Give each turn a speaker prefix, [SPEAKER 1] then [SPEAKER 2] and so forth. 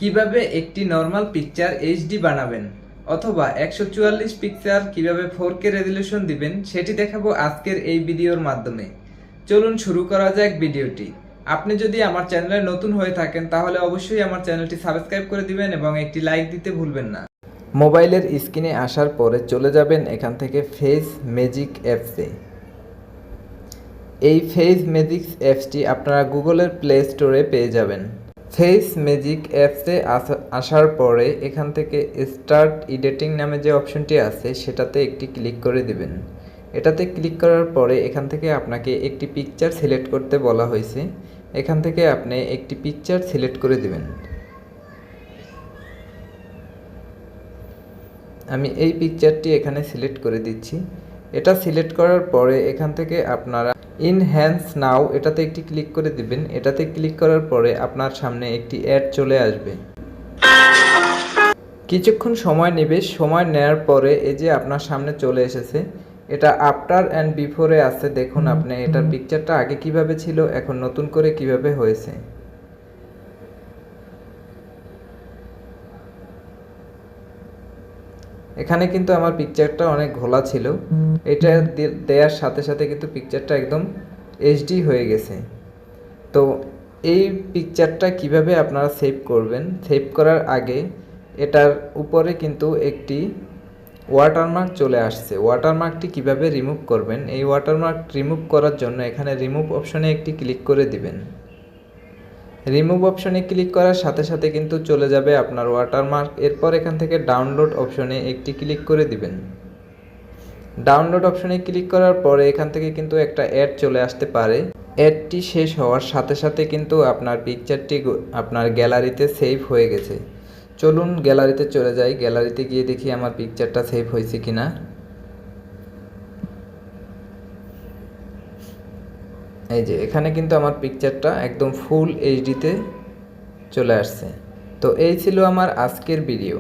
[SPEAKER 1] কিভাবে একটি normal picture HD বানাবেন অথবা 144 পিক্সেল কিভাবে 4K রেজোলিউশন দিবেন সেটি দেখাবো আজকের এই ভিডিওর মাধ্যমে। চলুন শুরু করা যাক ভিডিওটি। আপনি যদি আমার চ্যানেলে নতুন হয়ে থাকেন তাহলে অবশ্যই আমার চ্যানেলটি সাবস্ক্রাইব করে দিবেন এবং একটি লাইক দিতে ভুলবেন না। মোবাইলের স্ক্রিনে আসার পরে চলে যাবেন এখান থেকে ফেজ ম্যাজিক অ্যাপসে। এই ফেজ ম্যাজিক অ্যাপসটি আপনারা গুগলের প্লে স্টোরে পেয়ে যাবেন। ফেজ ম্যাজিক অ্যাপসে আসার পরে এখান থেকে স্টার্ট এডিটিং নামে যে অপশনটি আছে সেটাতে একটি ক্লিক করে দিবেন। এটাতে ক্লিক করার পরে এখান থেকে আপনাকে একটি পিকচার সিলেক্ট করতে বলা হয়েছে। এখান থেকে আপনি একটি পিকচার সিলেক্ট করে দিবেন। আমি এই পিকচারটি এখানে সিলেক্ট করে দিচ্ছি। এটা সিলেক্ট করার পরে এখান থেকে আপনারা ইনহ্যান্স নাও এটাতে একটি ক্লিক করে দিবেন। এটাতে ক্লিক করার পরে আপনার সামনে একটি অ্যাড চলে আসবে। কিছুক্ষণ সময় নেবে। সময় নেওয়ার পরে এই যে আপনার সামনে চলে এসেছে। এটা আফটার অ্যান্ড বিফোরে আছে। দেখুন আপনি এটার পিকচারটা আগে কিভাবে ছিল, এখন নতুন করে কিভাবে হয়েছে। এখানে কিন্তু আমার পিকচারটা অনেক ঘোলা ছিল। এটা দেওয়ার সাথে সাথে কিন্তু পিকচারটা একদম এইচডি হয়ে গেছে। তো এই পিকচারটা কিভাবে আপনারা সেভ করবেন, সেভ করার আগে এটার উপরে কিন্তু একটি ওয়াটারমার্ক চলে আসছে। ওয়াটারমার্কটি কিভাবে রিমুভ করবেন, এই ওয়াটারমার্ক রিমুভ করার জন্য এখানে রিমুভ অপশনে একটি ক্লিক করে দিবেন। রিমুভ অপশনে ক্লিক করার সাথে সাথে কিন্তু চলে যাবে আপনার ওয়াটারমার্ক। এরপর এখান থেকে ডাউনলোড অপশনে একটি ক্লিক করে দিবেন। ডাউনলোড অপশনে ক্লিক করার পরে এখান থেকে কিন্তু একটা অ্যাড চলে আসতে পারে। অ্যাডটি শেষ হওয়ার সাথে সাথে কিন্তু আপনার পিকচারটি আপনার গ্যালারিতে সেভ হয়ে গেছে। চলুন গ্যালারিতে চলে যাই। গ্যালারিতে গিয়ে দেখি আমার পিকচারটা সেভ হয়েছে কিনা। এই যে এখানে কিন্তু আমার পিকচারটা একদম ফুল এইচডিতে চলে আসছে। তো এই ছিল আমার আজকের ভিডিও।